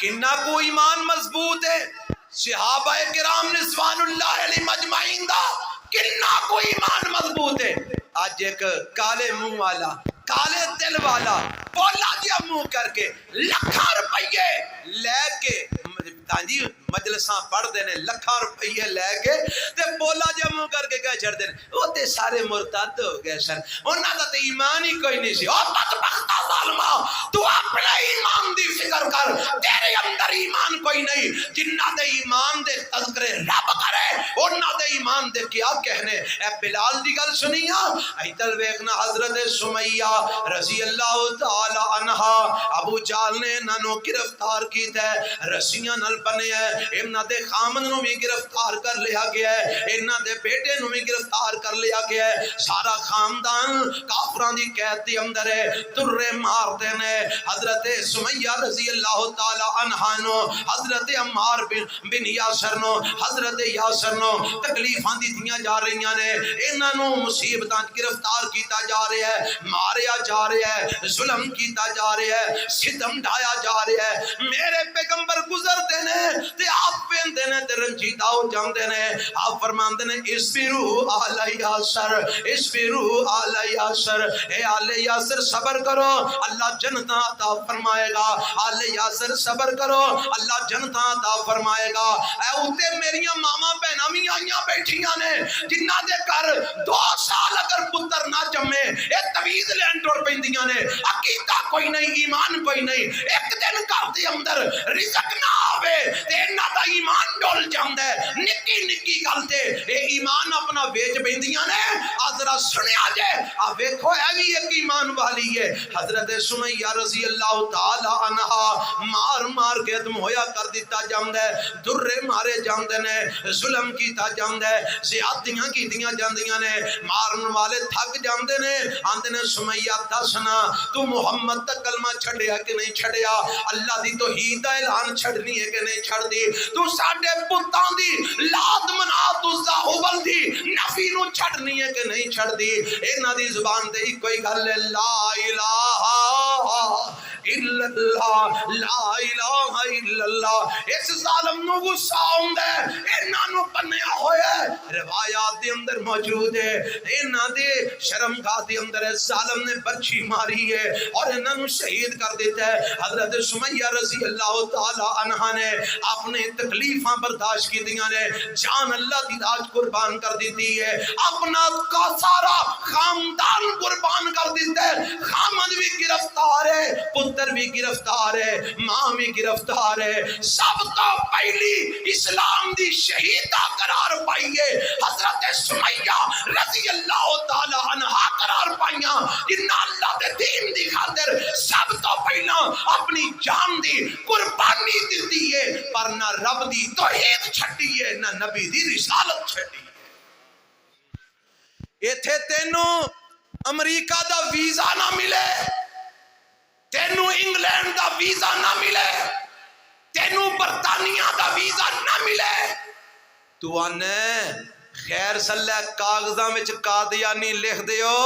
کنہ کو ایمان مضبوط ہے صحابہ کرام رضوان اللہ علیہ مجمعین دا کنہ کو ایمان مضبوط ہے. آج ایک کالے منہ والا کالے دل والا بولا جیا منہ کر کے لکھاں روپیے لے کے جی مجلساں پڑھ دینے لکھاں روپیے لے کے تے بولا جا منہ کر کے کہہ چھڑ دینے وہ تے سارے مرتد ہو گئے سن انہاں دا تے ایمان ہی کوئی نہیں سی. او بدبختہ ظالمہ تو اپنے ایمان دی فکر کر تیرے اندر ایمان کوئی نہیں. جنہ دے ایمان دے تذکرے رب کرے انہاں دے ایمان دے کیا کہنے. اے بلال دی گل سنیا ایتل ویکھنا حضرت سمیہ رضی اللہ تعالی عنہا ابو جہل نے انہاں نو گرفتار کیتا ہے رسیاں نال بنے ہے انہاں دے خامن نو بھی گرفتار کر لیا گیا ہے انہاں دے بیٹے نو بھی گرفتار کر لیا گیا ہے سارا خاندان کافراں دی قید دے اندر ہے ترے مار دینے. حضرت سمیہ رضی اللہ تعالی عنہا نو حضرت عمار بن یاسر نو حضرت یاسر نو تکلیفاں دتیاں جا رہیاں نے انہاں نو مصیبتاں گرفتار کیتا جا رہا ہے ماریا جا رہا ہے ظلم کیتا جا رہا ہے ستم ڈھایا جا رہا ہے. میرے پیغمبر گزرتے نے تے آپ پیندے نے تے رنجیدہ ہو جاندے نے. آپ فرماندے نے اصبروا آل یاسر اصبروا آل یاسر اے آل یاسر صبر کرو اللہ جنت عطا فرمائے گا. آل یاسر صبر کرو اللہ جنت عطا فرمائے گا. اے اوتے میریاں ماما بہناں بھی آئیاں بیٹھیاں نے جنہاں دے گھر 2 سال اگر پتر نہ جمے اے تویز لین ٹر پیندیاں نے عقیدہ کوئی نہیں ایمان کوئی نہیں. ایک دن گھر دے اندر رزق نہ آوے تے انہاں دا ایمان ڈول جاندا ہے نکی نکی گل تے اے ایمان اپنا ویچ بیندیاں نے. ذرا سنیا جے آ ویکھو اے وی ایک ایمان والی ہے. حضرت سمیہ رضی اللہ تعالی عنہا مار مار کے ختم ہویا کر دیتا جاندا ہے درے مارے جاندے نے ظلم کیتا جاندا ہے زیادتیاں کیتیاں جاندیاں نے مارن والے تھک جاندے نے آندے نے سمیہ دسنا تو محمد دا کلمہ چھڑیا کہ نہیں چھڑیا اللہ دی توحید دا اعلان چھڑنی ہے کہ نہیں چھڑ دی تو ساڈے پتاں دی لات منات عزا حبل دی نفی نو چھڑنی ہے کہ نہیں چھڑ دی. انہاں دی زبان تے ہی کوئی گل ہے لا الہ الا اللہ لا الہ الا اللہ. اس ظالم نو غصہ ہوندا ہے انہاں نو بنیا ہویا ہے روایات دے اندر موجود ہے انہاں دے شرم گاہ دے اندر ہے ظالم نے برچھی ماری ہے اور انہاں نو شہید کر دیتا ہے. حضرت سمیہ رضی اللہ تعالی عنہا نے اپنے تکلیفاں برداشت کی دیاں نے جان اللہ دی راج قربان کر دیتی ہے اپنا کا سارا خاندان قربان کر دیتا ہے. خامد بھی گرفتار ہے پتر بھی گرفتار ہے ماں بھی گرفتار ہے. سب تو پہلی اسلام دی شہیدہ قرار پائیے حضرت سمیہ رضی اللہ تعالی عنہا قرار پائیاں جنہاں اللہ دے دین دی خاطر سب تو پہلا اپنی جان دی قربانی دیتی ہے پر نہ رب دی توحید چھڈی ہے نہ نبی دی رسالت چھڈی ہے. ایتھے تینوں امریکہ دا ویزا نہ ملے تینوں انگلینڈ دا ویزا نہ ملے تینوں برطانیہ دا ویزا نہ ملے تو آنے خیر صلی کاغذاں میں قادیانی لکھ دیو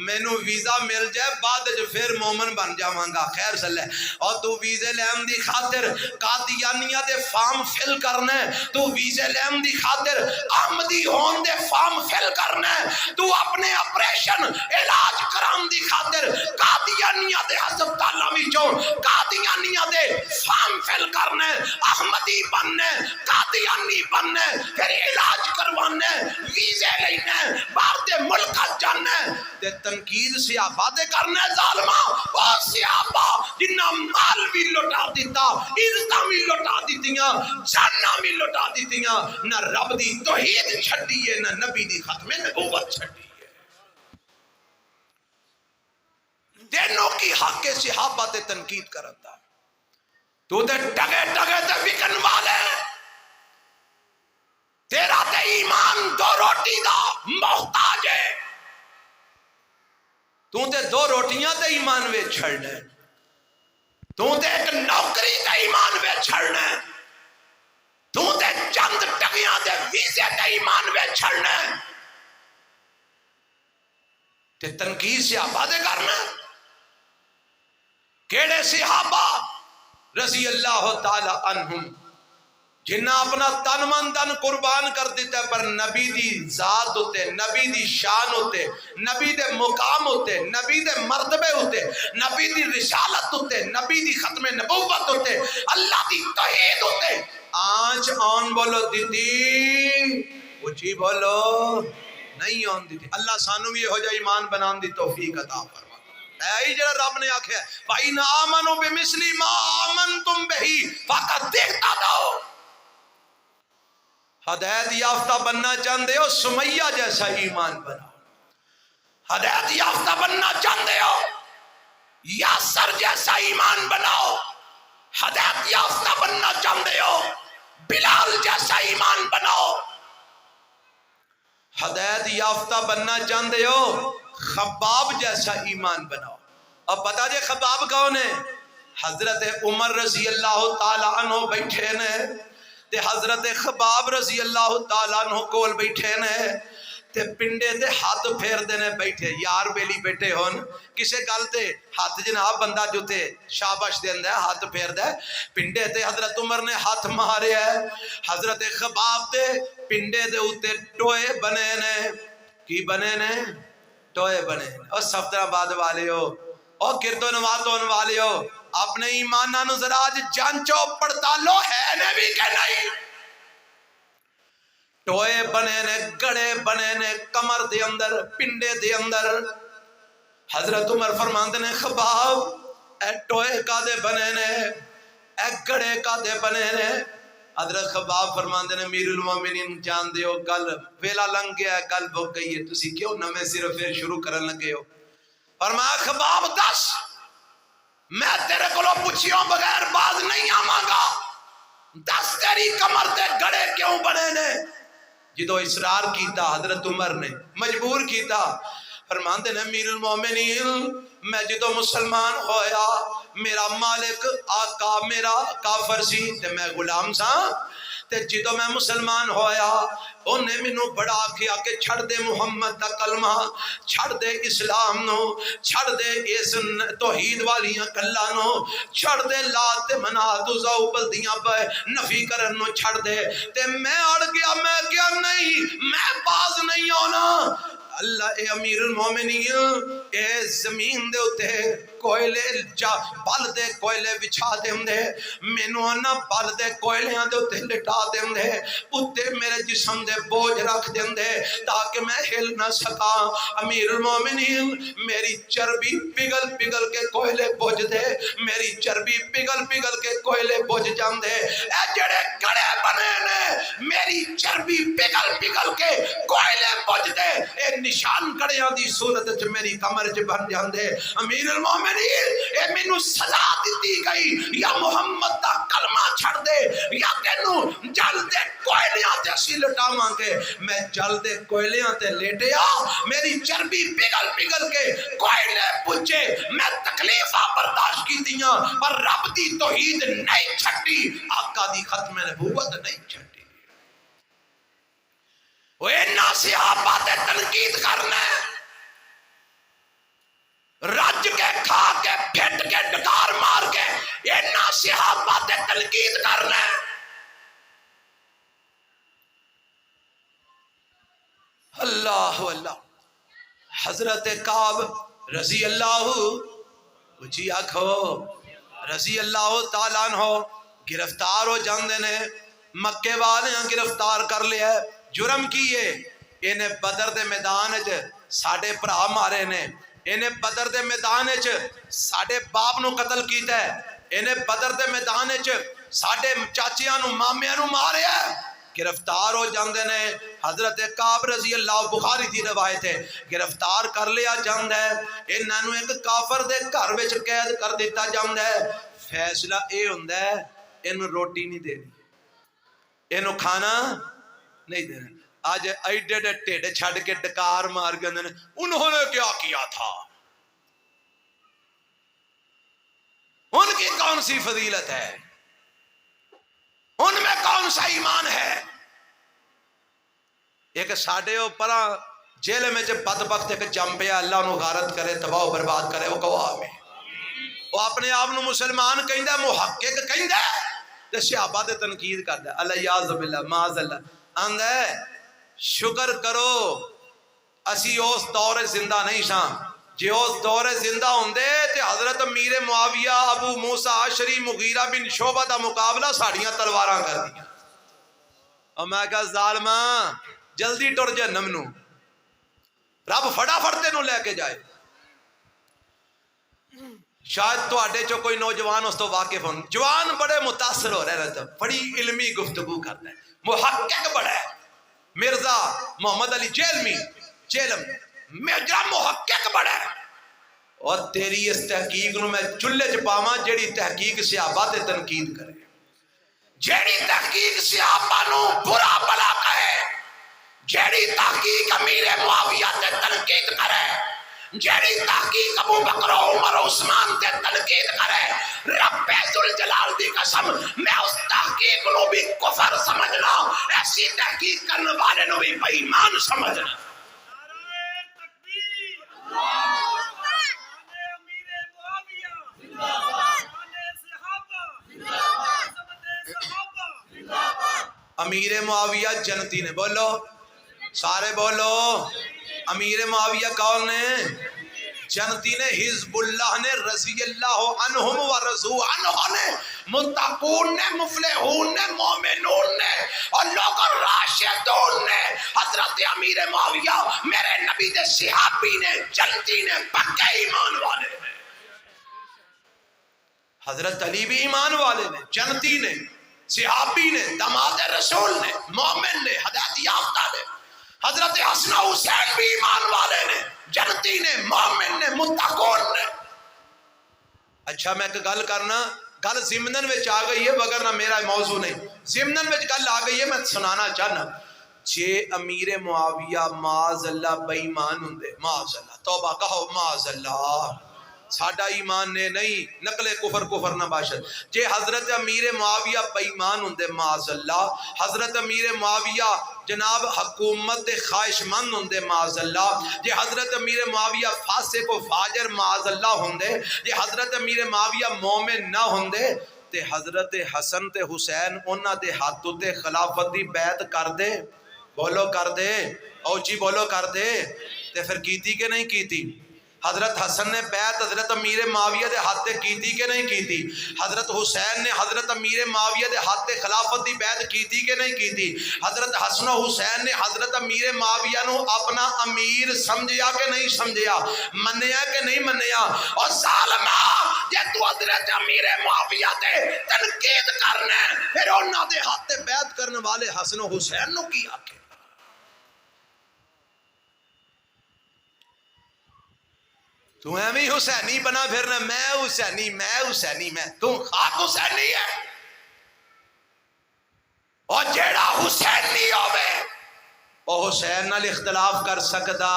مینوں ویزا مل جائے بعد جو پھر مومن بن جاواں گا خیر صلی اور تو ویزے لین دی خاطر قادیانیہ دے فارم فل کرنا تو ویزے لین دی خاطر احمدی ہون دے فارم فل کرنا تو اپنے اپریشن علاج کران دی خاطر قادیانیہ دے ہسپتالاں وچوں قادیانیہ دے فارم فل کرنا احمدی بننا قادیانی بننا پھر علاج کروانا ویزے لینا باہر دے ملک جانا تے تنقید سیابہ دے کرنے ظالمہ وہ سیابہ جنہ مال بھی لٹا دیتا عزتہ بھی لٹا دیتیاں جانہ بھی لٹا دیتیاں نہ رب دی توحید چھڑی ہے نہ نبی دی ختم نبوت چھڑی ہے. دینوں کی حق صحابہ تے تنقید کرتا تو تے ٹگے ٹگے تے بکن والے تیرا تے ایمان 2 روٹی دا محتاج ہے تو تے 2 روٹیاں تے ایمان وے چھڑنا ہے تو تے ایک نوکری تے ایمان وے چھڑنا ہے تو تے چند ٹگیاں تے ویزے تے ایمان وے چھڑنا ہے تے تنقید صحابہ دے کرنا کیڑے صحابہ رضی اللہ تعالی عنہم جنہ اپنا تن من دن قربان کر دیتا ہے، پر نبی دی ذات ہوتے، نبی دی شان ہوتے، نبی دے مقام ہوتے، نبی دے مرتبے ہوتے، نبی دی رسالت ہوتے، نبی دی ختم نبوت ہوتے، اللہ دی توحید ہوتے، آنچ آن بولو دیدی اچھی بولو نہیں آن دیدی۔ اللہ سانو بھی ہو جائے ایمان بنان دی توفیق عطا فرما۔ اے جڑا رب نے آکھیا ہے فَإِنْ آمَنُوا بِمِثْلِ مَا آمَنْتُمْ بِهِ فَقَدْ اهْتَدَوْا۔ ہدایت یافتہ بننا چاہتے ہو سمیہ جیسا ایمان بناؤ، ہدایت یافتہ بننا چاہتے ہو یاسر جیسا ایمان بناؤ، ہدایت یافتہ بننا چاہتے ہو بلال جیسا ایمان بناؤ، ہدایت یافتہ بننا چاہتے ہو خباب جیسا ایمان بناؤ۔ اب بتا جے خباب کون ہے؟ حضرت عمر رضی اللہ تعالیٰ عنہ بیٹھے نے تے حضرت خباب رضی اللہ تعالیٰ عنہ کول بیٹھے نے تے پنڈے تے ہاتھ پھیر دینے بیٹھے، یار بیلی بیٹھے ہون کسے گل تے ہاتھ جناب بندہ جو تے شابش دین دے ہاتھ پھیر دے، پنڈے تے حضرت عمر نے ہاتھ مارے ہے، حضرت خباب تے پنڈے دے اتے ٹوئے بنے نے، کی بنے نے؟ ٹوئے بنے نے۔ اور سفتر آباد والے ہو اور گرد و نواتون والے ہو، اپنے ایمانہ نو ذرا آج جانچو پڑتالو ہے نے بھی کہ نہیں؟ ٹوئے بنے نے، گڑے بنے نے کمر دے اندر، پنڈے دے اندر۔ حضرت عمر فرماندے نے خباب اے ٹوئے کا دے بنے نے، اے گڑے کا دے بنے نے۔ حضرت خباب فرماندے نے امیر المومنین جان دے ہو گل ویلا لنگ گیا ہے، گل بھگ گئی ہے، تسی کیوں نہ میں صرف پھر شروع کرن لگے ہو؟ فرمایا خباب دس میں تیرے کو لو پوچھیوں بغیر باز نہیں آماں گا، دس تیری کمر تے گڑے کیوں بنے نے؟ جدو اصرار کیتا حضرت عمر نے مجبور کیتا، فرماندے نے امیر المومنین میں جدو مسلمان ہویا میرا مالک آقا میرا کافر سی تے میں غلام سا، تے جدو میں مسلمان ہویا انہیں منو بڑا کیا کہ چھڑ دے محمد دا کلمہ، چھڑ دے اسلام نو، چھڑ دے اس توحید والیاں کلہ نو، چھڑ دے لات منات وزاو بلدیاں پہ نفی کرن نو چھڑ دے، تے میں اڑ گیا، میں کیا نہیں میں باز نہیں ہونا۔ اللہ اے امیر المومنین اے زمین دے ہوتے کوئلے بل دے کوئلے بچھا دے دے، مینو نہ بل دے کوئلیاں دے ہوتے لٹا دے دے، اتے میرے جسم دے بوجھ رکھ دے دے تاکہ میں ہل نہ سکا۔ امیر المومنین میری چربی پگل پگل کے کوئلے بوجھ دے، میری چربی پگل پگل کے کوئلے بوجھ جان دے، اے جڑے گڑے بنے نے میری چربی پگل پگل کے کوئلے بوجھ دے، اے نشان کڑیاں دی صورت میری کمر چ بن جاندے۔ امیر المومنین اے مینوں سزا دتی گئی، یا محمد دا کلمہ چھڑ دے یا تینوں جل دے کوئلیاں تے اسی لٹاواں گے۔ میں جل دے کوئلیاں تے لیٹیا، میری چربی پگل پگل کے کوئلے پچے، میں تکلیفاں برداشت کیتیاں پر رب دی توحید نہیں چھٹی، آقا دی ختم نبوت نہیں چھٹی۔ وہ اینا صحابہ تے تنقید کرنا ہے، رج کے کھا کے پھٹ کے ڈکار مار کے اینا صحابہ تے تنقید کرنا ہے۔ اللہ اللہ۔ حضرت کعب رضی اللہ اچھی آکھو رضی اللہ تعالیٰ عنہ گرفتار ہو جاندے نے، مکے والے گرفتار کر لیا، جرم کیے انہیں بدر دے میدان وچ ساڈے بھرا مارے نے، انہیں بدر دے میدان وچ ساڈے باپ نو قتل کیتا ہے، انہیں بدر دے میدان وچ ساڈے چاچیاں نو مامیاں نو ماریا، گرفتار ہو جاندے نے۔ حضرت کعب رضی اللہ بخاری دی روایت ہے، گرفتار کر لیا جاندا ہے، انہاں نو ایک کافر دے گھر وچ قید کر دیتا جاندا ہے۔ فیصلہ اے ہوندا ہے اینو روٹی نہیں دینی، اینو کھانا نہیں دینا۔ آج ایڈے ایڈے ٹیڈ چھڑ کے ڈکار مار گئے انہوں نے کیا تھا، ان کی کون سی فضیلت ہے، ان میں کون سا ایمان ہے؟ ایک ساڑھے اوپرا جیل میں جب بدبخت ایک جم پیا، اللہ انہوں غارت کرے تباہ و برباد کرے، وہ گواہ میں وہ اپنے آپ نو مسلمان کہندا محقق کہندا تے صحابہ تے تنقید کردا الیاذ باللہ معاذ اللہ آندا ہے شکر کرو اسی اس دور زندہ نہیں ساں جے اس دور زندہ ہوندے تے حضرت امیر معاویہ ابو موسیٰ عشری مغیرہ بن شعبہ دا مقابلہ ساڑیاں تلواراں کر دیا اور میں کہا ظالماں جلدی ٹر جہنم نو رب فٹافٹ تینوں لے کے جائے شاید تو آڈے چو کوئی نوجوان اس تو واقف ہوں جوان بڑے متاثر ہو رہے رہتا بڑی علمی گفتگو کرتا ہے محقق بڑا ہے مرزا محمد علی جیلم میرا محقق بڑا ہے اور تیری اس تحقیق نو میں چلے چپاواں جیڑی تحقیق صحابہ تے تنقید کرے جیڑی تحقیق صحابہ نو برا بلا کہے جیڑی تحقیق امیر معاویہ تے تنقید کرے جیڑی تحقیق ابو بکر عمر عثمان تے تنقید کرے رب ذوالجلال دی قسم میں اس تحقیق نو بھی کفر سمجھنا ایسی تحقیق کرنے والے نو بھی بے ایمان سمجھنا امیر معاویہ جنتی نے بولو سارے بولو امیر معاویہ کون نے جنتی نے حزب اللہ نے رضی اللہ عنہم و رضو عنہ نے متقون نے مفلحون نے مومنون نے اور لوگ راشدون نے حضرت امیر معاویہ میرے نبی دے صحابی نے جنتی نے پکے ایمان والے نے حضرت علی بھی ایمان والے نے جنتی نے صحابی نے داماد رسول نے مومن نے ہدایت یافتہ نے حضرت حسن حسین بھی ایمان والے نے جنتی نے مومن نے متقون نے اچھا میں ایک گل کرنا گل ضمنن وچ آ گئی ہے مگر نہ میرا موضوع نہیں ضمنن وچ گل آ گئی ہے میں سنانا چاہنا جے امیر معاویہ معاذ اللہ بے ایمان ہوندے معاذ اللہ توبہ کہو معاذ اللہ ساڈا ایمان نے نہیں نقل کفر نہ باشد جے حضرت امیر معاویہ بے ایمان ہوندے معاذ اللہ حضرت امیر معاویہ جناب حکومت خواہش مند ہوندے معاذ اللہ جے حضرت امیر معاویہ فاسق و فاجر معاذ اللہ ہوندے جے حضرت امیر معاویہ مومن نہ ہوندے تے حضرت حسن تے حسین انہاں دے ہاتھ تے خلافت دی بیعت کر دے بولو کر دے او جی بولو کر دے تے پھر کیتی کہ نہیں کیتی حضرت حسن نے بیعت حضرت امیر معاویہ دے ہاتھ تے کیتی کہ نہیں کیتی حضرت حسین نے حضرت امیر معاویہ دے ہاتھ تے خلافت دی بیعت کیتی کہ نہیں کیتی حضرت حسن و حسین نے حضرت امیر معاویہ نو اپنا امیر سمجھیا کہ نہیں سمجھیا منیا کہ نہیں منیا اور ظالمہ جے تو حضرت امیر معاویہ تے تنقید کرنا پھر انہاں دے ہاتھ تے بیعت کرنے والے حسن و حسین نو کی آکے تو ایویں حسینی بنا پھرنا میں حسینی میں تو خاک حسینی ہے اور جیڑا حسینی ہوئے وہ حسین نال اختلاف کر سکدا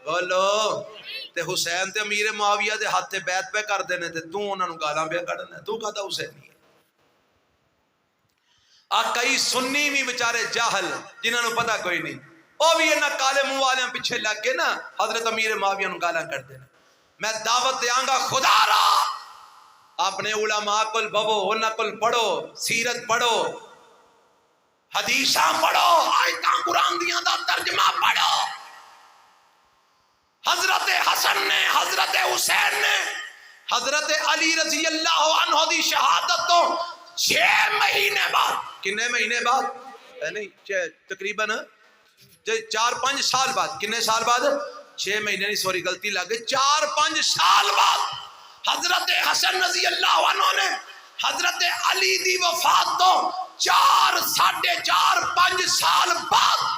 بولو تے حسین تے امیر معاویہ دے ہاتھ بیعت پہ کر دینے تے تو انہاں نو گالاں پہ کڈنا تو کہتا حسینی ہے کئی سنی بھی بیچارے جاہل جنہاں نو پتہ کوئی نہیں وہ بھی انہاں کالے منہ والے پیچھے لگ کے نا حضرت امیر معاویہ نو گالاں کر دینا میں دعوت دیاں گا خدا را اپنے علماء کل ببو انہاں کل پڑھو سیرت پڑھو حدیثاں پڑھو آیتاں قرآن دیاں دا ترجمہ پڑھو حضرت حسن نے حضرت حسین نے حضرت علی رضی اللہ عنہ دی شہادت تو 6 مہینے بعد کنے مہینے بعد نہیں تقریباً 4-5 سال بعد کنے سال بعد 6 مہینے نہیں سوری غلطی لگ گئی 4-5 سال بعد حضرت حسن رضی اللہ عنہ نے حضرت علی دی وفات تو 4-4.5 سال بعد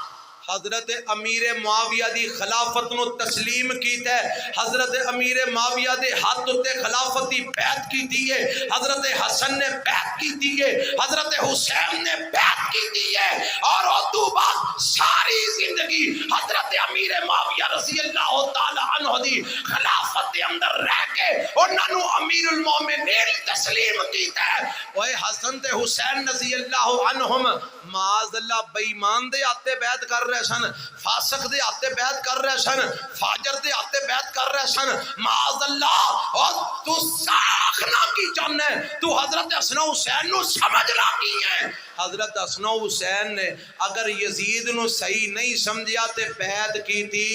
حضرت امیر معاویہ دی خلافت نو تسلیم کیتا ہے حضرت امیر معاویہ دے ہاتھ تے خلافت دی بیعت کیتی ہے حضرت حسن نے بیعت کیتی ہے حضرت حسین نے بیعت کیتی ہے اور تو بعد ساری زندگی حضرت امیر معاویہ رضی اللہ تعالی عنہ دی خلافت دے اندر رہ کے انہاں نو امیر المومنین تسلیم کیتا ہے۔ اوے حسن تے حسین رضی اللہ عنہم معاذ اللہ بے ایمان دے ہاتھے بیعت کر رہے سن، فاسق دے ہاتھے بیعت کر رہے سن، فاجر دے ہاتھے بیعت کر رہے سن، معاذ اللہ۔ اور تو ساکھنا کی چاہنا ہے، تو حضرت حسن و حسین نو سمجھنا کی ہے۔ حضرت حسن و حسین نے اگر یزید نو صحیح نہیں سمجھیا تے بیعت کی تھی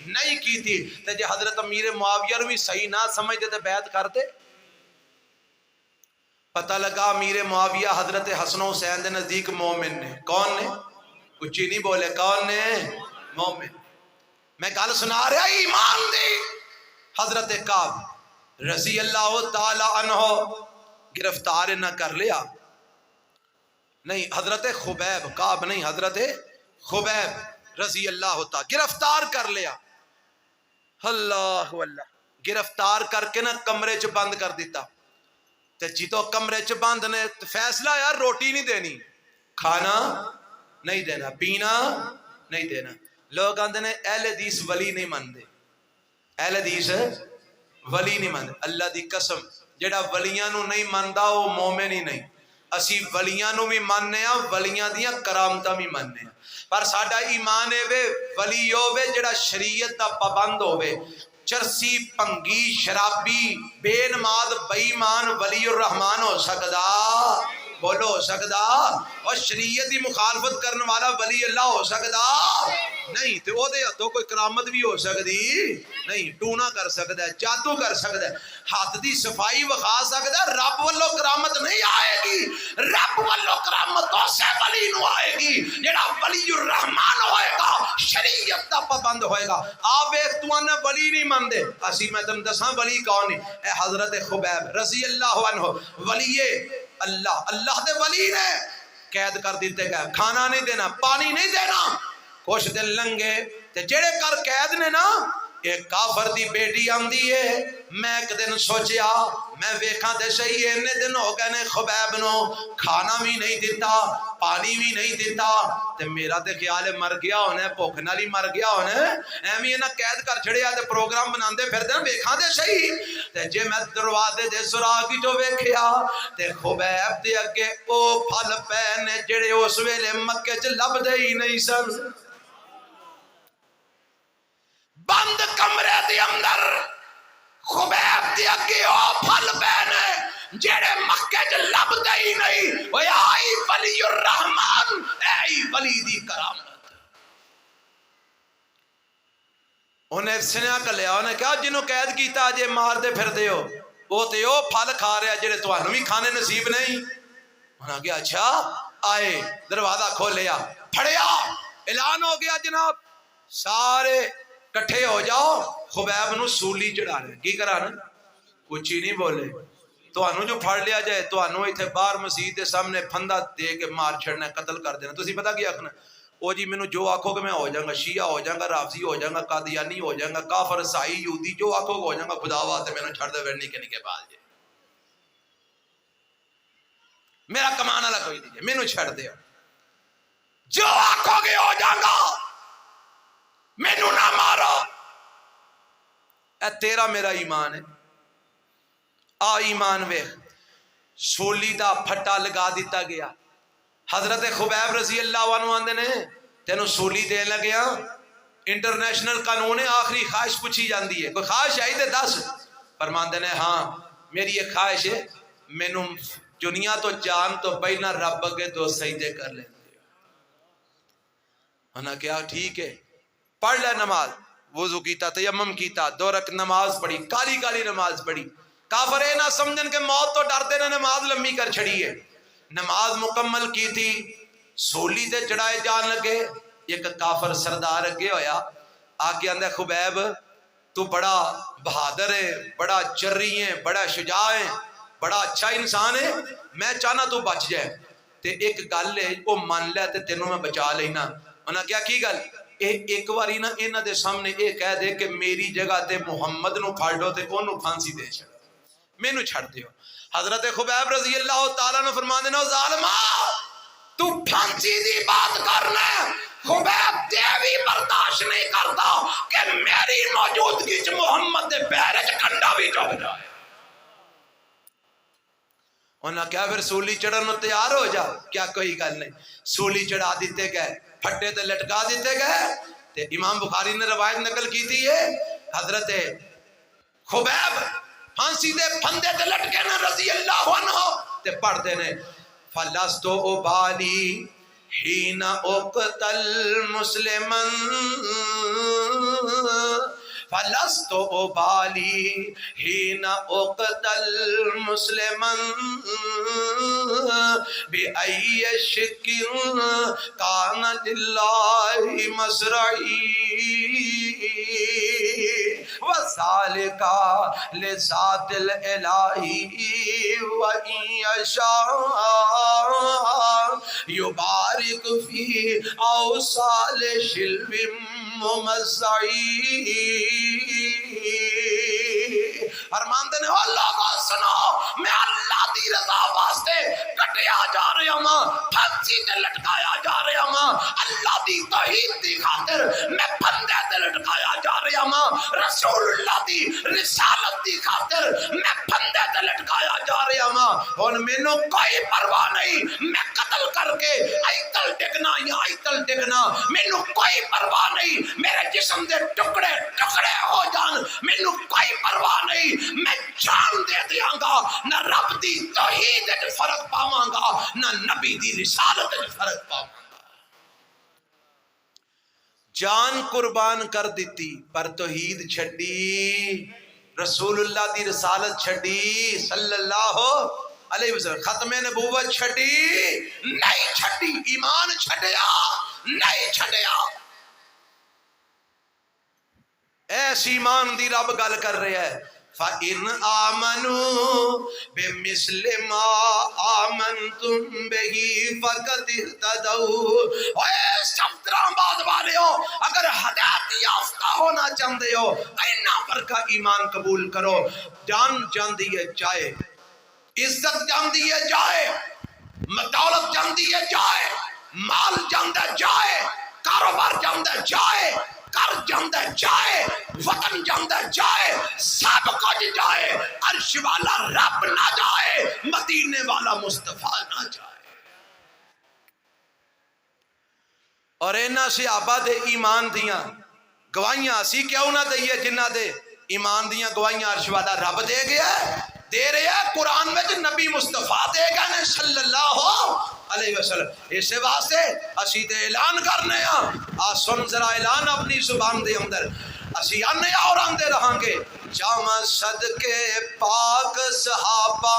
نہیں کی تھی، تے جے حضرت امیر معاویہ نو بھی صحیح نہ سمجھتے تے بیعت کرتے۔ پتہ لگا امیر معاویہ حضرت حسن و حسین دے نزدیک مومن نے۔ کون نے؟ کچھ نہیں بولے، کون نے؟ مومن۔ میں گل سنا رہا ایمان دی۔ حضرت کعب رضی اللہ تعالی عنہ گرفتار نہ کر لیا، نہیں حضرت خبیب، کعب نہیں حضرت خبیب رضی اللہ تعالی گرفتار کر لیا۔ اللہ اللہ، گرفتار کر کے نہ کمرے چ بند کر دیتا۔ تے جی تو کمرے چ بند نے فیصلہ یار روٹی نہیں دینی، کھانا نہیں دینا، پینا نہیں دینا۔ لوگ آندے نے اہل حدیث ولی نہیں مندے، اہل حدیث ولی نہیں مندے۔ اللہ دی قسم جڑا ولیاں نو نہیں مندا وہ مومن ہی نہیں۔ اسی ولیاں نو بھی ماننے ہاں، ولیاں دیاں کرامتاں بھی ماننے ہاں، پر ساڈا ایمان اے وے ولی ہوے جڑا شریعت دا پابند ہوے۔ چرسی پنگی شرابی بے نماز بے ایمان ولی الرحمان ہو سکدا؟ بولو ہو سکدا؟ اور شریعت دی مخالفت کرنے والا ولی اللہ ہو سکدا؟ نہیں۔ تے او دے ہتھوں کوئی کرامت بھی ہو سکدی نہیں، ٹونا کر سکدا ہے، جادو کر سکدا ہے، ہاتھ دی صفائی وکھا سکدا ہے۔ رب والوں کرامت نہیں آئے گی، رب والوں کرامت اسے ولی نو آئے گی جڑا ولی الرحمان ہوئے گا، شریعت دا پابند ہوئے گا۔ آپ ویکھ تو انا ولی نہیں مندے، اسی میں تم دساں ولی کون ہے؟ اے حضرت خبیب رضی اللہ عنہ ولی اللہ، اللہ دے ولی نے قید کر دیتے گئے، کھانا نہیں دینا، پانی نہیں دینا۔ کچھ دن لنگے تے جڑے کر قید نے نا، ایک کافر دی بیٹی آندی ہے۔ میں ایک دن سوچیا میں ویکھاں تے صحیح اتنے دن ہو گئے نے خبیب نو کھانا بھی نہیں دیتا، پانی بھی نہیں دیتا، تے میرا تے خیال ہے مر گیا ہونا، بھوک نال ہی مر گیا ہونا، ایویں انہاں قید کر چھڑیا تے پروگرام بناندے پھردے، ویکھاں تے صحیح۔ تے جے میں دروازے دے سراغ چوں ویکھیا تے خبیب دے اگے او پھل پے نے جڑے اس ویلے مکے چ لبدے ہی نہیں سن۔ بند کمرے دے اندر خبیب دے اگے او پھل پے نے جڑے مکے چ لبدے ہی نہیں۔ اوے آئی ولی الرحمان، اے ولی دی کرامت۔ انہیں سنیا کلیا، انہیں کہا جنہوں قید کیتا جے مار دے پھر دے ہو، وہ تے او پھل کھا رہے جڑے تانوں بھی کھانے نصیب نہیں۔ انہاں کہا اچھا، آئے دروازہ کھولیا، پھڑیا، اعلان ہو گیا جناب سارے کٹھے ہو جاؤ، خبیب نو سولی چڑھا رہے۔ کی کرانا؟ کچھ ہی نہیں بولے۔ تانوں جو پھڑ لیا جائے تانوں ایتھے باہر مسجد دے سامنے پھندا دے کے مار چھڑنا، قتل کر دینا۔ تسی پتہ کی آکھنا؟ او جی مینوں جو آکھو کہ میں ہو جاؤں گا، شیعہ ہو جاؤں گا، رافضی ہو جاؤں گا، قادیانی ہو جاؤں گا، کافر عیسائی یہودی جو آکھو ہو جاؤں گا، خدا واسطے مینوں چھڑ دے ورنی کے نکے بال جے، میرا کمان والا کوئی نہیں جے، مینوں چھڑ دے، جو آکھو گے ہو جاؤں گا، مینوں نہ مارو۔ اے تیرا میرا ایمان ہے۔ آ ایمان ویکھ، سولی دا پھٹا لگا دیتا گیا۔ حضرت خبیب رضی اللہ عنہ آندے نے تینوں سولی دے لگیا، انٹرنیشنل قانون ہے، آخری خواہش پوچھی جاندی ہے، کوئی خواہش آئی تے دس۔ فرماندے نے ہاں میری ایک خواہش ہے، مینوں دنیا تو جان تو پہلا رب اگے دو سجدے کر لیں۔ انہاں کہا ٹھیک ہے، پڑھ لے نماز۔ وضو کیتا، تیمم کیتا، 2 رکعت نماز پڑھی، کالی کالی نماز پڑھی۔ کافر اے نہ سمجھن کہ موت تو ڈرتے نے نماز لمبی کر چھڑی ہے۔ نماز مکمل کی تھی، سولی تے چڑھائے جان لگے۔ ایک کافر سردار اگے ہویا، آگے آندہ خبیب تو بڑا بہادر ہے، بڑا جری ہے، بڑا شجاع ہے، بڑا اچھا انسان ہے، میں چاہنا تو بچ جائے تے ایک گل ہے وہ مان لے تے تینوں میں بچا لینا۔ انہاں کیا کی گل؟ ایک واری نا انہاں دے سامنے اے کہہ دے کہ میری جگہ تے محمد نو پھڑ لو تے اونوں پھانسی دے چھڑ، مینوں چھڑ دیو۔ حضرت خبیب رضی اللہ تعالیٰ نے فرمان دینا ظالما تو پھانسی دی بات کرنا ہے، خبیب دیوی برداشت نہیں کرتا کہ میری موجودگی چ محمد دے پیرے چ کنڈا بھی چڑھ جائے۔ انہاں کیا پھر سولی چڑھن تیار ہو جا، کیا کوئی گل نہیں، سولی چڑھا دیتے گئے، پھٹے تے لٹکا دیتے گئے۔ تے امام بخاری نے روایت نقل کی تھی ہے حضرت خبیب پھانسی دے پھندے تے لٹکے نا رضی اللہ عنہ تے پڑھ دے نے فَلَسْتُ أُبَالِي حِينَ أُقْتَلْ مُسْلِمًا فَلَسْتُ أُبَالِي حِينَ أُقْتَلْ مُسْلِمًا بِأَيِّ شِكٍ كَانَ لِلَّهِ مَصْرَعِي وَذَلِكَ لِذَاتِ الْإِلَهِ وَإِنْ يَشَاء يُبَارِكْ فِي أَوْصَالِ شِلْوٍ مُمَزَّعِي۔ فرمان دے نے اللہ کو سنو، میں اللہ دی رضا واسطے کٹیا جا رہا ہاں، پھانسی تے لٹکایا جا رہا ہاں، اللہ دی توحید دی خاطر میں پھندے تے لٹکایا جا رہا ہاں، رسول اللہ دی رسالت دی خاطر میں پھندے تے لٹکایا جا رہا ہاں۔ ہن مینوں کوئی پرواہ نہیں، میں قتل کر کے ایتل ڈگنا یا ایتل ڈگنا مینوں کوئی پرواہ نہیں، میرے جسم دے ٹکڑے ٹکڑے ہو جان مینوں کوئی پرواہ نہیں، میں جان دے دیاں گا، نہ رب دی توحید وچ فرق پاواں گا نہ نبی دی رسالت وچ فرق پاواں گا۔ جان قربان کر دیتی پر توحید چھڈی، رسول اللہ دی رسالت چھڈی صلی اللہ علیہ وسلم، ختم نبوت چھڈی نہیں، چھڈی ایمان چھڈیا نہیں چھڈیا۔ ایسی ایمان دی رب گل کر رہا ہے فَإِنْ آمَنُوا بِمِثْلِ مَا آمَنْتُمْ بِهِ فَقَدِ اهْتَدَوْا۔ اے سمندراں بعد والے ہو، اگر ہدایت یافتہ ہونا چاہتے ہو اینا پر کا ایمان قبول کرو۔ جان جاندی ہے جائے، عزت جاندی ہے جائے، دولت جاندی ہے جائے، مال جاندہ جائے، کاروبار جاندہ جائے، کر جاندہ جائے، وطن جاندہ جائے، سب کچھ جائے، عرش والا رب نہ جائے، مدینے والا مصطفیٰ نہ جائے۔ اور اینا صحابہ دے ایمان دیاں گواہیاں اسی کیوں نہ دئیے جنہ دے ایمان دیاں گواہیاں عرش والا رب دے گیا ہے، دے رہے ہیں قرآن میں جو نبی مصطفیٰ دے گا نے صلی اللہ علیہ وسلم۔ اس واسطے اسی تے اعلان کرنے ہیں، سن ذرا اعلان اپنی زبان دے اندر، اسی آنے اور آندے رہاں گے جامع صدقے پاک صحابہ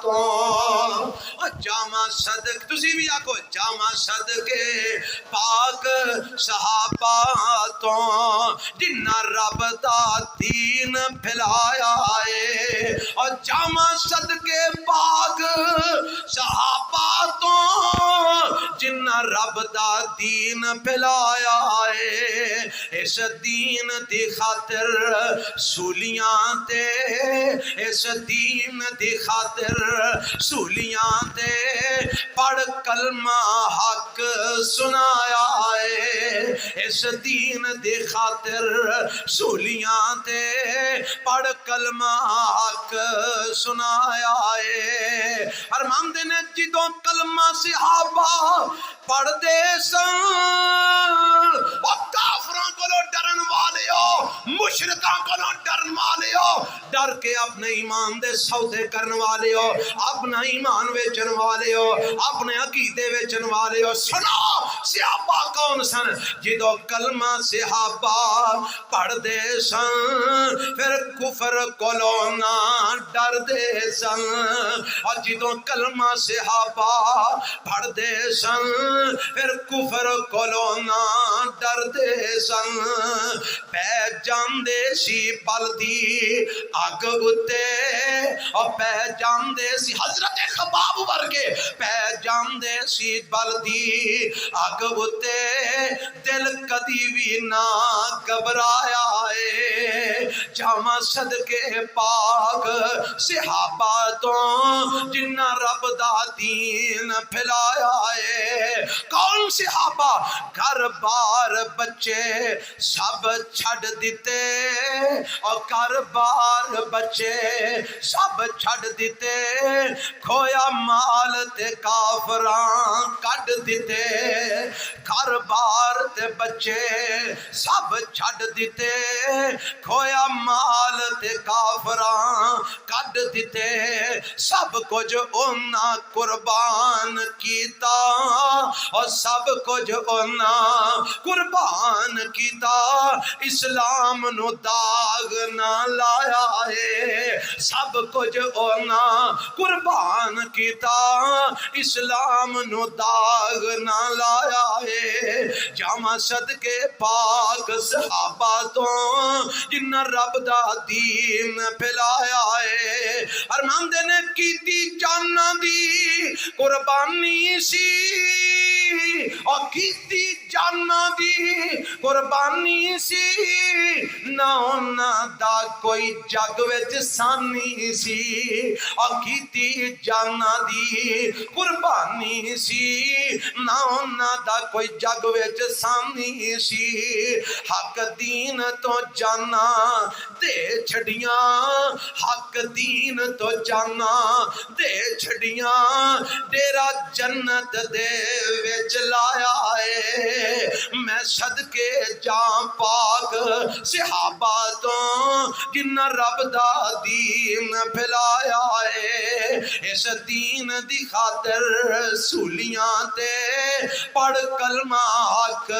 تو، جامع صدق تسی بھی آکو جامع صدقے پاک صحابہ تو، جنہ رب دا دین پھیلایا ہے، اور جامع صدقے پاک صحابہ تو، جنہ رب دا دین پھیلایا ہے، اس دین دی خاطر سولیاں تے، اس دین دی خاطر سولیاں تے پڑھ کلمہ حق سنایا ہے، اس دین دی خاطر سولیاں تے پڑھ کلمہ حق سنایا ہے۔ ارمان دے نے جدوں کلمہ صحابہ پڑھ دے سن، اور کافراں کو ڈرن والے ہو، مشرکاں کو ڈرن والے ہو، ڈر کے اپنے ایمان دے سودے کرن والے ہو، اپنا ایمان ویچن والے ہو، اپنے عقیدے ویچن والے ہو۔ سنو صحابہ کون سن؟ جدو کلمہ صحابہ پڑھ دے سن پھر کفر کولو نہ ڈر دے سن، اور جدو کلمہ صحابہ پڑھ دے سن پھر کفر کولو نہ ڈر دے سن، پہ جاندے سی بلدی اگ اتے، اور پہ جاندے سی حضرت خباب ورگے، پہ جاندے سی بلدی اگ اتے، دل کدی بھی نہ گھبرایا ہے، جاواں صدقے پاک صحابہ تو جنہ رب دا دین پھیلایا ہے. کون صحابہ؟ گھر بار بچے سب چھڑ دیتے اور گھر بار بچے سب چھڑ دیتے کھویا مال تے کافراں کڈ دیتے گھر بار تے بچے سب چھڑ دیتے کھویا مال تے کافراں کڈ دیتے سب کچھ انہاں قربان کیتا اور سب کچھ انہاں قربان کیتا اسلام نو داغ نہ لایا ہے سب کچھ انہاں قربان کیتا اسلام نو داغ نہ لایا ہے جاواں صدقے پاک صحابہ تو جنہ رب دا دین پھیلایا ہے ارماندے نے کیتی جاناں دی قربانی سی اور کیتی جاناں دی قربانی سی نہ انہاں دا کوئی جگ وچ سانی سی اور کیتی جاناں دی قربانی سی نہ انہاں دا کوئی جگ وچ سانی سی حق دین تو جانا دے چھڑیاں حق دین تو جانا دے چھڑیاں ڈیرا جنت دے وچ لایا ہے میں صدقے جاں پاک صحابہ تو جنہ رب دا دین پھیلایا ہے اس دین دی خاطر سولیاں تے پڑھ کلمہ حق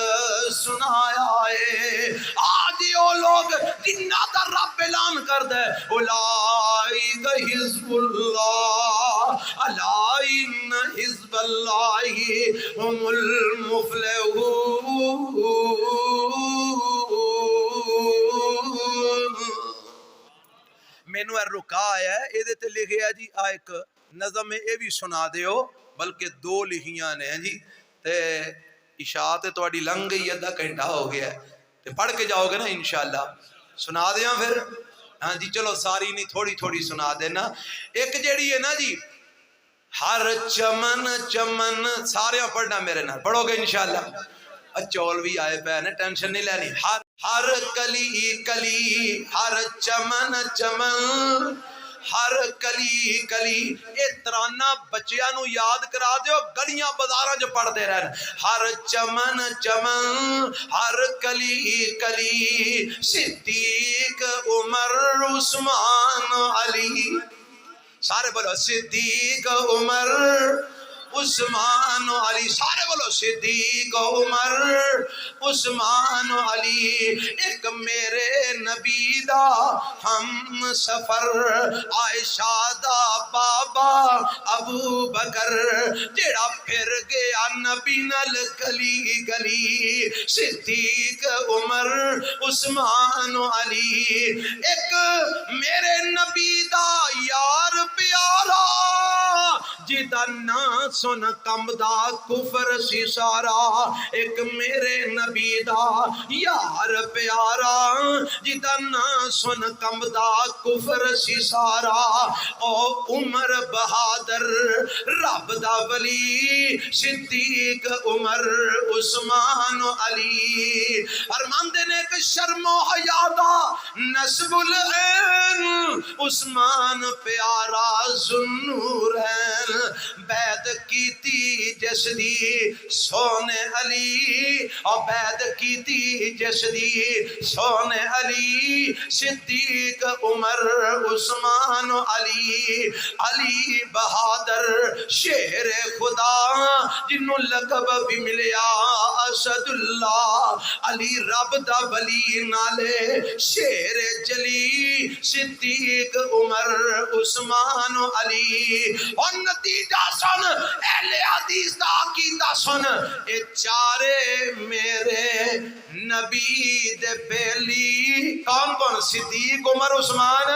سنایا ہے آج یہ لوگ جنہ دا رب اعلان کر دے اولئک حزب اللہ الا ان حزب اللہ هم المفلحون مینو رکا ہے یہ تے لکھے ہے جی ایک نظم یہ بھی سنا دیو بلکہ دو لکھیاں نے جی تے عشاء تے تواڈی لنگ گئی ادھا گھنٹہ ہو گیا ہے تے پڑھ کے جاؤ گے نا انشاءاللہ سنا دیاں پھر ہاں جی چلو ساری نہیں تھوڑی تھوڑی سنا دینا ایک جیڑی ہے نا جی ہر چمن چمن سارے پڑھنا میرے نال پڑھو گے انشاءاللہ چول بھی آئے پہ نے ٹینشن نہیں لینی ہر کلی کلی ہر چمن چمن ہر کلی کلی اے ترانہ بچیاں نو یاد کرا دیو گلیاں بازاراں جو پڑھ دے رہن ہر چمن چمن ہر کلی کلی صدیق عمر عثمان علی سارے بولو صدیق عمر عثمان علی سارے بولو صدیق عمر عثمان علی ایک میرے نبی دا ہم سفر عائشہ دا بابا ابو بکر جیڑا پھر گیا نبی نال گلی گلی صدیق عمر عثمان علی ایک میرے نبی دا یار پیارا جدا نا سن کم دا کفر سی سارا ایک میرے نبی دا یار پیارا جدا نا سن کم دا کفر سی سارا او عمر بہادر رب دا ولی صدیق عمر عثمان علی ارماندے نے ایک شرم و حیا دا نسب العین عثمان پیارا ذوالنور ہے بیعت کیتی جس دی سونے علی اور بیعت کیتی جس دی سونے علی صدیق عمر عثمان علی علی بہادر شیر خدا جنوں لقب بھی ملیا اسد اللہ علی رب دا ولی نالے شیر جلی صدیق عمر عثمان علی اور نتیجہ سن اہل حدیث دا عقیدہ سن اے چارے میرے نبی دے بیلی کون کون صدیق عمر عثمان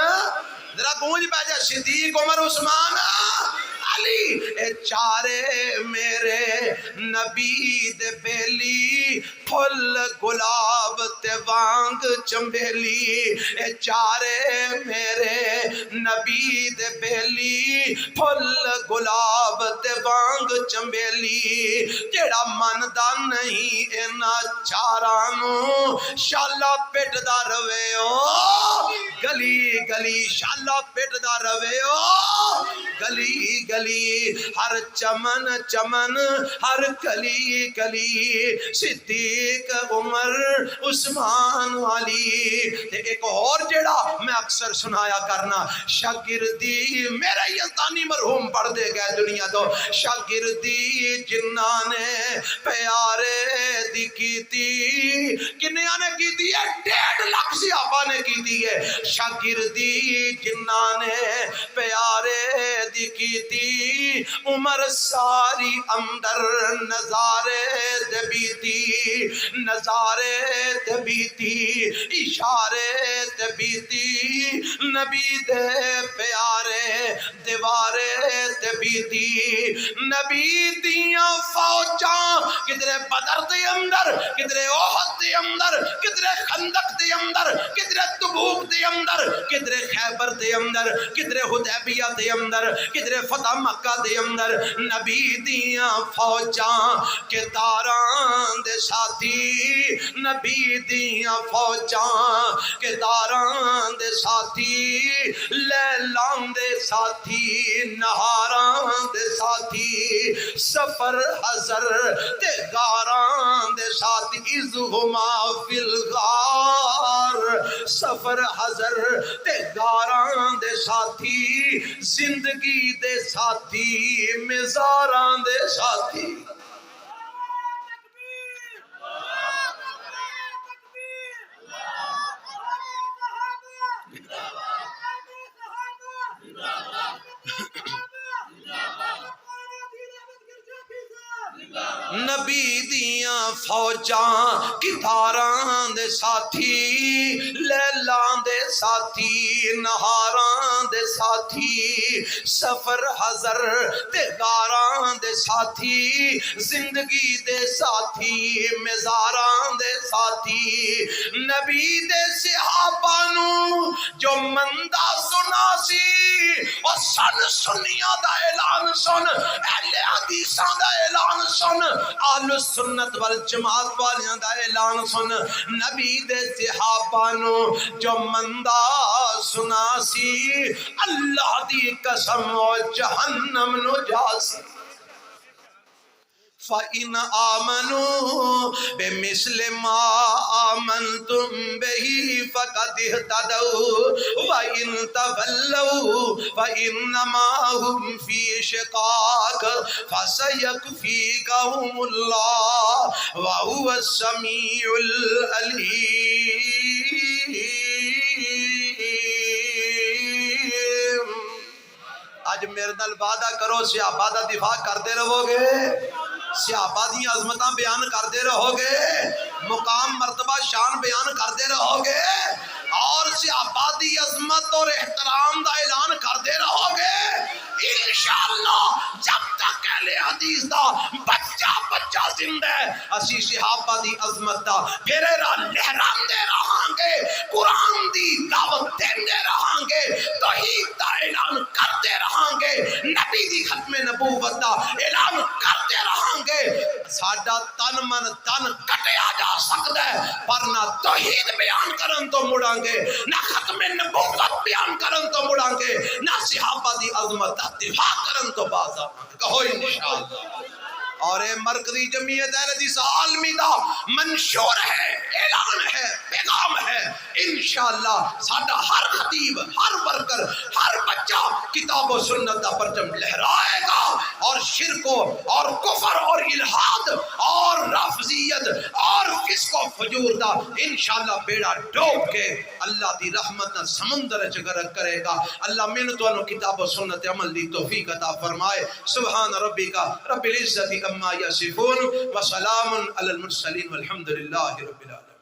ذرا گونج پہ جا صدیق عمر عثمان علی اے چارے میرے نبی دے بیلی پھل گلاب تے وانگ چمبیلی اے چارے میرے نبی دے بیلی پھل گلاب تے وانگ چمبیلی جیڑا من دا نہیں اینا چارانو شالا پیٹ دا روے او گلی گلی شالا پیٹ دا روے او گلی گلی ہر چمن چمن ہر گلی گلی صدیق عمر عثمان علی تے ایک اور جڑا میں اکثر سنایا کرنا شاگردی میرے یلتانی مرحوم پڑھ دے گئے دنیا تو شاگردی جنہاں نے پیارے دی کیتی کنیاں نے کیتی ہے 1.5 لاکھ صحابہ نے کیتی ہے شاگردی جنہاں نے پیارے دی کیتی عمر ساری اندر نظارے دبیتی نظارے دبیتی اشارے دبیتی نبی دے پیارے دیوارے دبیتی نبی دیاں فوجاں کدرے بدر دے اندر کدرے احد دے اندر کدرے خندق دے اندر کدرے تبوک دے اندر کدرے خیبر دے اندر کدرے حدیبیہ دے اندر کدرے فتح مکہ دے اندر نبی دیاں فوجاں کے داران دے ساتھی نبی دیاں فوجاں کے داران دے ساتھی لیلان دے ساتھی نہاران دے ساتھی سفر حضر تے غاران دے ساتھی اذہما فی الغار سفر حضر تے غاران دے ساتھی زندگی دے ساتھی مزاران دے ساتھی نبی دیاں فوجاں کتاران دے ساتھی لیلان دے ساتھی نہاران دے ساتھی سفر حضر تے غاران دے ساتھی زندگی دے ساتھی مزاران دے ساتھی نبی دے صحابانو جو مندہ سنا سی اور سن سنیاں دا اعلان سن اہل حدیثاں دا اعلان سن اہل سنت والجماعت والیاں دا اعلان سن نبی دے صحابانو جو مندہ سنا سی اللہ دی قسم و جہنم نو جاسی فَإِنْ آمَنُوا بِمِثْلِ مَا آمَنْتُمْ بِهِ فَقَدِ اهْتَدَوْا وَإِنْ تَوَلَّوْا فَإِنَّمَا هُمْ فِي شِقَاقٍ فَسَيَكْفِيكَهُمُ اللَّهُ وَهُوَ السَّمِيعُ الْعَلِيمُ آج میرے نال وعدہ کرو صحابہ دا دفاع کردے رہو گے صحابہ دی عظمتاں بیان کردے رہو گے مقام مرتبہ شان بیان کردے رہو گے اور صحابہ دی عظمت اور احترام دا اعلان کردے رہو گے انشاءاللہ جب تک اہل حدیث دا بچہ زندہ ہے اسی صحابہ دی عظمت دا پھرے لہران دے رہاں گے قرآن دی دعوت دے رہاں گے توحید دا اعلان کرتے رہاں گے نبی دی ختم نبوت دا اعلان کرتے رہاں گے ساڈا تن من تن کٹیا جا سکتا ہے پر نہ توحید بیان کرن تو مڑاں گے نہ ختم نبوت بیان کرن تو مڑاں گے نہ صحابہ دی عظمت دا دفاع کرن تو باز آواں گے کہو انشاءاللہ اور مرکزی جمعیت اہل حدیث عالمی دا منشور ہے اعلان ہے پیغام ہے انشاءاللہ ساڈا ہر خطیب ہر ورکر ہر بچہ کتاب و سنت دا پرچم لہرائے گا اور شرک اور کفر اور الہاد اور رافضیت اور فسق و فجور دا انشاءاللہ بیڑا ڈوب کے اللہ دی رحمت نہ سمندر وچ غرق کرے گا اللہ منتوں کتاب و سنت عمل دی توفیق عطا فرمائے سبحان ربک رب العزت عما یصفون وسلام علی المرسلین والحمد للہ رب العالمین